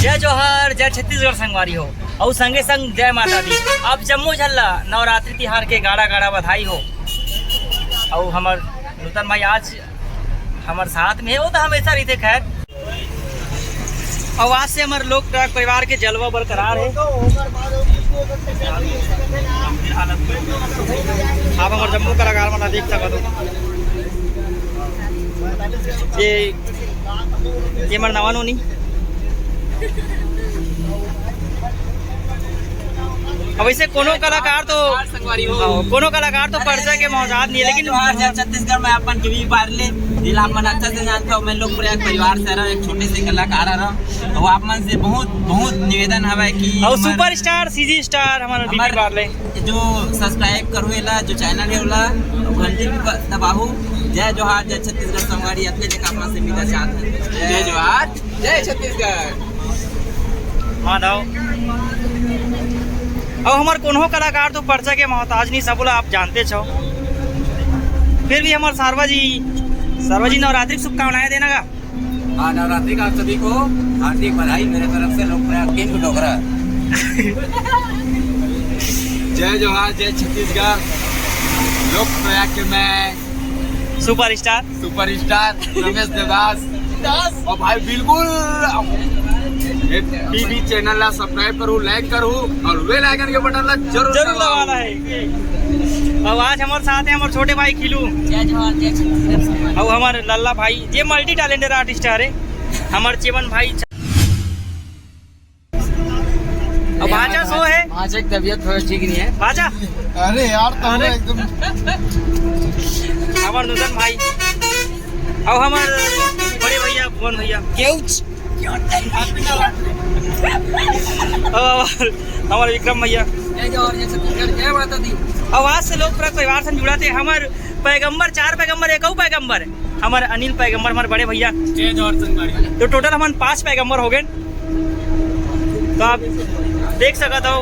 जय जोहर, जय छत्तीसगढ़ संगवारी हो और संगे संग जय माता दी। अब जम्मू झल्ला नवरात्रि तिहार के गाड़ा गाड़ा बधाई हो। और हमार नूतन भाई आज हमार साथ में है, वो तो हमेशा रहते। खैर और आज से हमारे लोक परिवार के जलवा बरकरार है। आप हमारे जम्मू कलाकार मना देख सकते हो। ये हमारे नवा नोनी अब वैसे कोनो कलाकार तो परिचय के मौजूद नहीं है, लेकिन छत्तीसगढ़ में अपन कभी बार ले जिला मन अच्छा से जानते हो। मैं लोग प्रयाग परिवार से रहा, एक छोटे से कलाकार रहा, तो आप मन से बहुत निवेदन है कि और सुपर स्टार सीजी स्टार हमारे जो सब्सक्राइब करो जो चैनल है वाला घंटी भी दबाओ। जय जोहार, जय छत्तीसगढ़ संगवारी अपने जगह से मिला चाहते हैं। जय जोहार, जय छत्तीसगढ़ माधव। और हमारे कोनो कलाकार तो परिचय के मोहताज नहीं, सब बोला आप जानते छो। फिर भी हमारे सारवा जी नवरात्रि की शुभकामनाएं देना का। हाँ, नवरात्रि का सभी को हार्दिक बधाई मेरे तरफ से। लोक प्रयाग किंग डोगरा जय जोहार, जय छत्तीसगढ़। लोक प्रयाग के मैं सुपर स्टार रमेश देवदास और भाई बिल्कुल टीवी चैनल ला सब्सक्राइब करूँ, लाइक करूँ और बेल आइकन के बटन ला जरूर दबाना है। और आज हमारे साथ है हमारे छोटे भाई खिलू। जय जोहार, जय छत्तीसगढ़। और हमारे लल्ला भाई ये मल्टी टैलेंटेड आर्टिस्ट है। हमारे चेवन भाई और भाजा सो है। भाजा की तबीयत थोड़ी ठीक नहीं है। भाजा अरे यार तो एकदम हमारे नूतन भाई और हमारे बड़े भैया भुवन भैया हमारे विक्रम भैया। जय जोहार, जय छत्तीसगढ़, जय माता दी। आवाज से लोग परिवार से जुड़ा थे। हमारे पैगंबर 4 पैगंबर एक पैगंबर हमारे अनिल पैगंबर हमारे बड़े भैया। जय जोहार संगवारी। तो टोटल हमारे 5 पैगंबर हो गए। तो आप देख सकते हो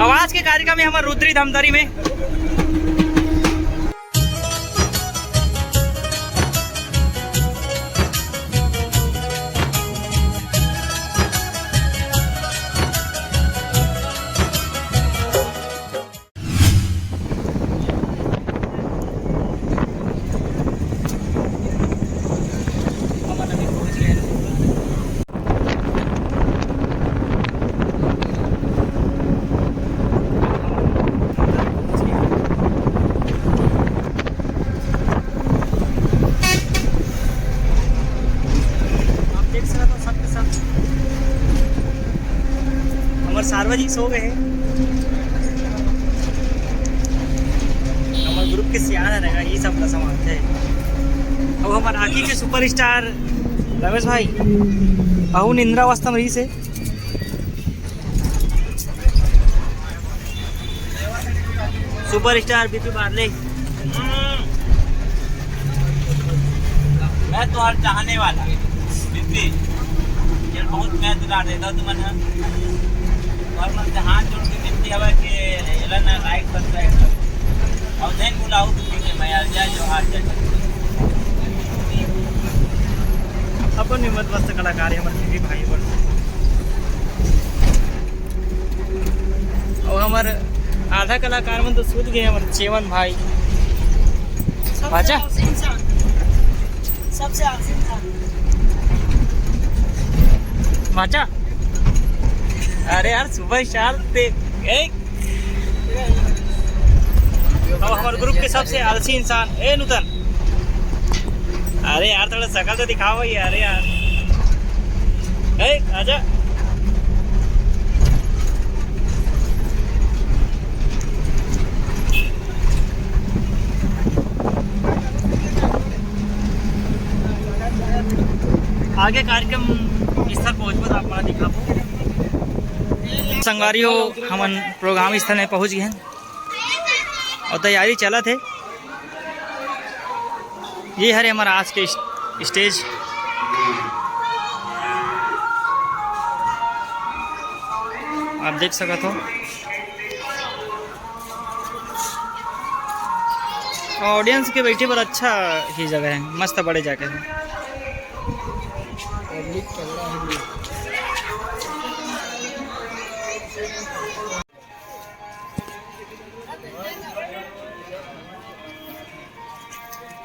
आवाज के कार्यक्रम में हमारे रुद्री धमदारी में सारवा जी सो गए हैं। हमारे ग्रुप के सियान रहेगा ये सब सामान है। अब हमारे आखिर के सुपरस्टार रमेश भाई अहू निंद्रावस्था में रही से सुपरस्टार बीपी बादले। मैं तो हर चाहने वाला बिल्ली ये बहुत मैं दुला देता तुमने और मन से हाथ जोड़ के विनती है कि ना लाइक सब्सक्राइब कर और नहीं बुलाओ कि मैं यार जय जोहार, जय अपन हिम्मत मस्त कलाकार है हमारे भाई बन। और हमारे आधा कलाकार में तो सूझ गए हमारे चेवन भाई। अच्छा सबसे आसान था माचा। अरे यार सुबह स्टार थे और हमारे ग्रुप के सबसे आलसी इंसान ए नूतन। अरे यार थोड़ा शकल तो दिखाओ यार। अरे यार आजा। आगे कार्यक्रम स्थल पहुँच आप दिखा संगवारी हो। हमन प्रोग्राम स्थल में पहुंच गए हैं और तैयारी चला थे। ये है हमारा आज के स्टेज। आप देख सकते हो ऑडियंस के बैठे पर अच्छा ही जगह है, मस्त बड़े जगह है।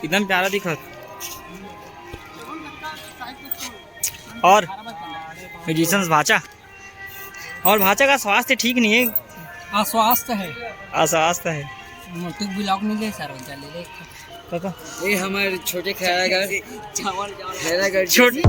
एकदम प्यारा दिखा। और म्यूजिशियंस भाचा, और भाचा का स्वास्थ्य ठीक नहीं है। अस्वस्थ है, अस्वस्थ है। मोटू ब्लॉग नहीं ले सर चले ले काका ये हमारे छोटे खैरागढ़ खैरागढ़ छोटे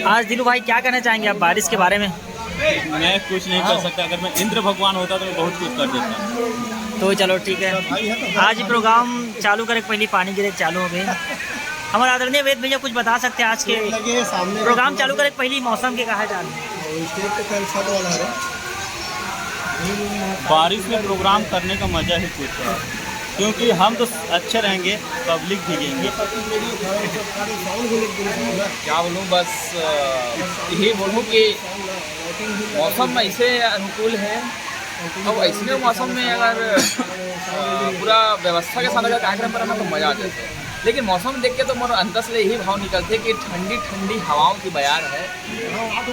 आज दिलू भाई क्या कहना चाहेंगे आप बारिश के बारे में? मैं कुछ नहीं कर सकता। अगर मैं इंद्र भगवान होता तो मैं बहुत कुछ कर देता। तो चलो ठीक है, आज प्रोग्राम चालू करे पहले पानी गिरे चालू हो गए। हमारे आदरणीय वेद भैया कुछ बता सकते हैं आज के प्रोग्राम चालू करे पहले मौसम के कहा जाए? बारिश में प्रोग्राम करने का मजा ही कुछ है, क्योंकि हम तो अच्छे रहेंगे, पब्लिक भीगेंगे। क्या बोलूँ, बस यही बोलूँ कि मौसम ऐसे अनुकूल है। अब ऐसे मौसम में अगर पूरा व्यवस्था के साथ अगर कार्यक्रम करना तो मज़ा आ जाता है। लेकिन मौसम देख के तो मेरे अंदर से यही भाव निकलते कि ठंडी ठंडी हवाओं की बयार है।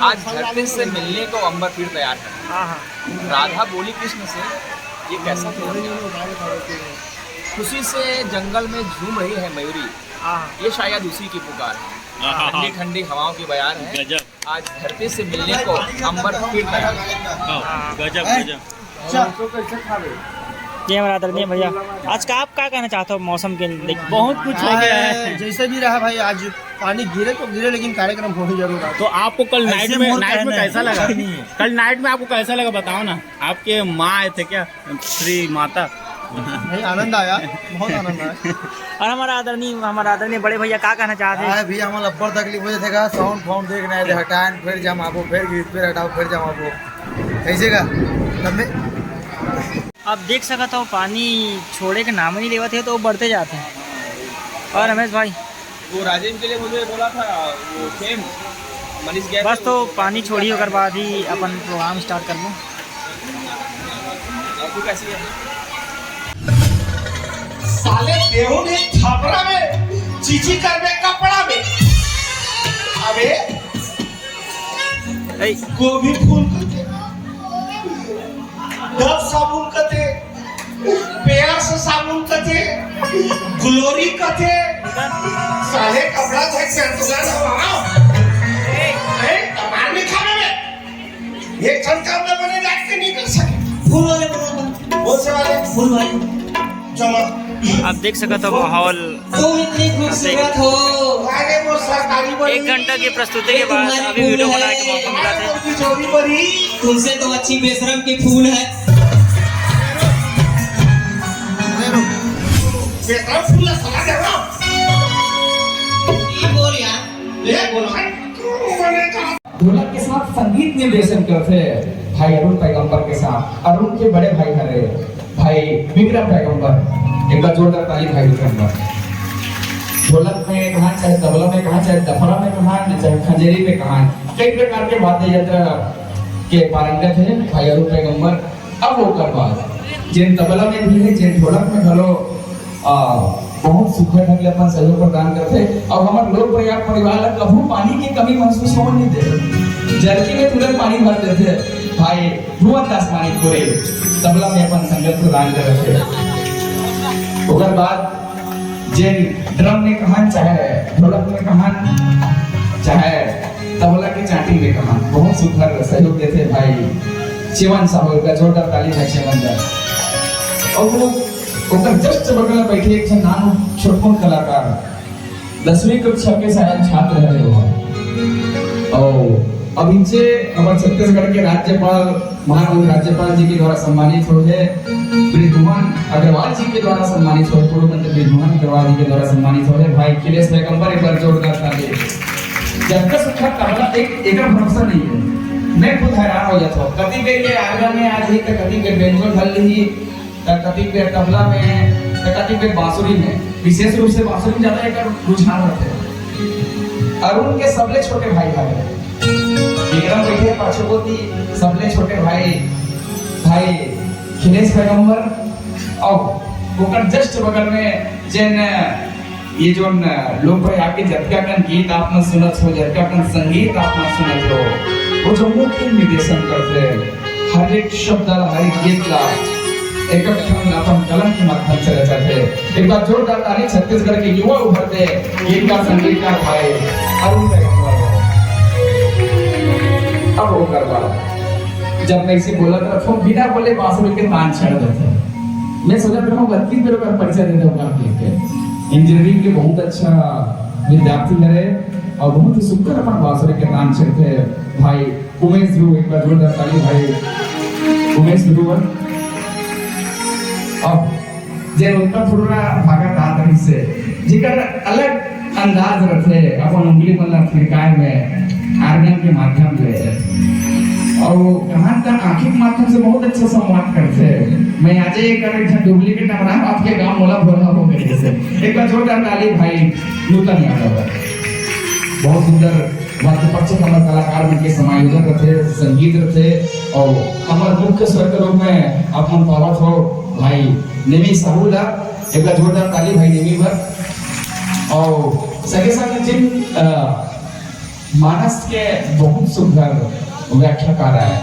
आज धरती से मिलने को अंबर फिर तैयार है। राधा बोली कृष्ण से, ये कैसा खुशी से जंगल में झूम रही है मयूरी, ये शायद उसी की पुकार है। ठंडी ठंडी हवाओं की बयार है। आज धरती से मिलने को अंबर फिर तैयार है। गजब गजब। जी हमारा आदरणीय भैया, आज का आप क्या कहना चाहते हो मौसम के लिए? बहुत कुछ हो गया है। जैसे भी रहा भाई, आज पानी गिरे तो गिरे, लेकिन कार्यक्रम हो ही जरूर रहा। तो आपको कल नाइट में कैसा लगा? कल नाइट में आपको कैसा लगा बताओ ना। आपके माँ आए थे क्या, श्री माता? नहीं, आनंद आया, बहुत आनंद आया। और हमारा आदरणीय बड़े भैया क्या कहना चाहते हैं? भी हमारा लब्बर तकलीफ हो जाएगा, साउंड फाउंड देखना है, हटाएं फिर जमाबो, फिर गिर फिर हटाओ फिर जमाबो, ऐसे का लंबे। आप देख सकते हो पानी छोड़े के नाम ही नहीं लेते तो बढ़ते जाते हैं। और रमेश भाई वो राजेंद्र के लिए मुझे बोला था, वो सेम मनीष गया बस तो पानी छोड़ी होकर बाद ही अपन प्रोग्राम स्टार्ट कर लूँ। आपको कैसी है? साले देहू ने छापरा में चीची करने कपड़ा में अबे ऐ, गोभी फूल कते, डब साबुन कते, पेयर्स साबुन कते, ग्लोरी कते, साले कपड़ा धोए के अंतुला ना कमाल में खाने में ये क्षण काम में बने लायक के नहीं कर सके। फूल वाले बहुत से वाले फूल वाले जमा। आप देख सकते हो माहौल। तुम इतनी खूबसूरत हो। अरे वो सरकारी बड़ी 1 घंटा की प्रस्तुति के बाद अभी वीडियो बनाने का मौका मिला था। चोरी बड़ी तुमसे तो अच्छी बेशरम की फूल है। बेटा फूल सला दे रहा ये बोल यार, ले बोल ढोलक के साथ संगीत निर्देशन करते भाई अरुण पैगंबर के साथ, अरुण के बड़े भाई हरे भाई विक्रम पैगंबर। एक बार जोरदार ताली भाई विक्रम पर। ढोलक में कहा, चाहे तबला में कहा, चाहे दफरा में कहा, चाहे खंजेरी में कहा, कई प्रकार के वाद्य यंत्र के पारंगत है भाई अरुण पैगंबर। अब होकर बात जिन तबला में भी है, जिन ढोलक में भलो बहुत सुखद ढंग अपन सहयोग प्रदान करते। और हमारे लोग परिवार ला कभी पानी की कमी महसूस होने नहीं दे। जर्की में तुरंत पानी भर देते भाई भुवन दास मानिक पूरे तबला में अपन संगत प्रदान कर रहे थे। उसके बाद जिन ड्रम में कहा, चाहे ढोलक में कहा, चाहे तबला की चाटी में कहा, बहुत सुखद सहयोग देते भाई चिवन साहब का। जोरदार ताली है चिवन दा। और वो ओकर जस्ट बगल में बैठे एक नाम छोटपुन कलाकार 10वीं कक्षा के शायद छात्र रहे हो। और अब इनसे हमारे छत्तीसगढ़ के राज्यपाल महामहिम राज्यपाल जी के द्वारा सम्मानित हुए ब्रिजमोहन अग्रवाल जी के द्वारा सम्मानित हुए, पूर्व मंत्री ब्रिजमोहन अग्रवाल जी के द्वारा सम्मानित हुए भाई खिलेश पैगंबर, एक बार जोरदार ताली। जब तक सुखा तबला एक भरोसा नहीं है, मैं खुद हैरान हो जाता हूँ। कभी के आगरा में आज ही तो कभी के बेंजोल ढल ही तो कभी के तबला में तो कभी के बांसुरी में, विशेष रूप से बांसुरी में ज्यादा एक रुझान रहते हैं। अरुण के सबले छोटे भाई भाई विक्रम बैठे पार्श्वती, सबले छोटे भाई खिलेश पैगंबर और ओकर जस्ट बगल में जेन ये जो लोग भाई आके झटकाकन गीत आपने सुनत हो, झटकाकन संगीत आपने सुनत हो, वो जो मुख्य निर्देशन करते हर एक शब्द हर एक गीत ला एक अपन कलम के माध्यम से रचाते। एक बार जोरदार ताली छत्तीसगढ़ के युवा उभरते गीतकार संगीतकार भाई अरुण पैगंबर। अब वो करवा जब मैं इसे बोला था तो बिना बोले बांसुरी के तान छेड़ देते। मैं सोचा था मैं 32 मेरे का परिचय दे दूंगा आपके। इंजीनियरिंग के बहुत अच्छा विद्यार्थी है और बहुत ही सुंदर अपन बांसुरी के तान छेड़ते भाई उमेश ध्रुव। एक बार जोरदार ताली भाई उमेश ध्रुव। अब जे उनका पूरा भागा दात रही से जिकर अलग अंदाज रखे अपन उंगली मतलब फिरकाए में आर्गन के माध्यम से और कहां तक आंखों के माध्यम से बहुत अच्छा संवाद करते हैं। मैं आज एक डुप्लीकेट नमरा आपके गांव मोला भोला हो गए से एक बार जोरदार ताली भाई नूतन यादव। बहुत सुंदर वाद्य पक्ष हमारे कलाकार में के समायोजन रखे, संगीत रखे और हमारे मुख्य स्वर के रूप में अपन पावत हो भाई नेमी साहूला। एक बार जोरदार ताली भाई नेमी पर। और सगे साथ जिन मानस के बहुत सुंदर व्याख्या कर रहा है,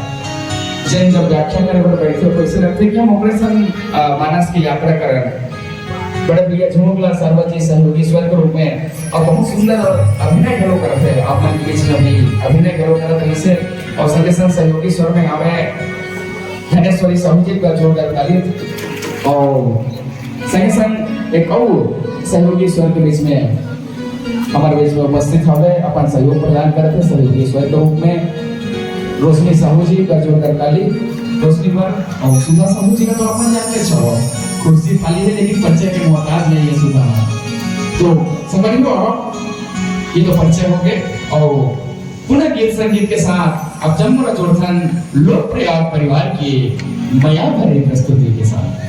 जिन जब व्याख्या करे पर बैठे तो ऐसे लगते कि हम ऑपरेशन मानस की यात्रा करें। बड़े भैया झुमगला सर्वजी सहयोगी स्वर के रूप में और बहुत सुंदर अभिनय करो करते हैं आप मन के बीच में भी अभिनय करो करते इसे और सगे संग सहयोगी स्वर में आवे धनेश्वरी साहू जी का जोरदार ताली। और संगे संग एक और सहयोगी स्वर के बीच में हमारे बीच में उपस्थित हवे अपन सहयोग प्रदान करते सहयोगी स्वर के रूप में रोशनी साहू जी का जोरदार ताली। रोशनी पर और सुधा साहू जी का तो अपन जानते छो कुर्सी खाली है लेकिन परिचय के मोहताज नहीं है सुधा। तो समझ लो ये तो परिचय हो गए और पुनः गीत संगीत के साथ अब जम्मू जोड़थन लोकप्रिय परिवार की मया भरी प्रस्तुति के साथ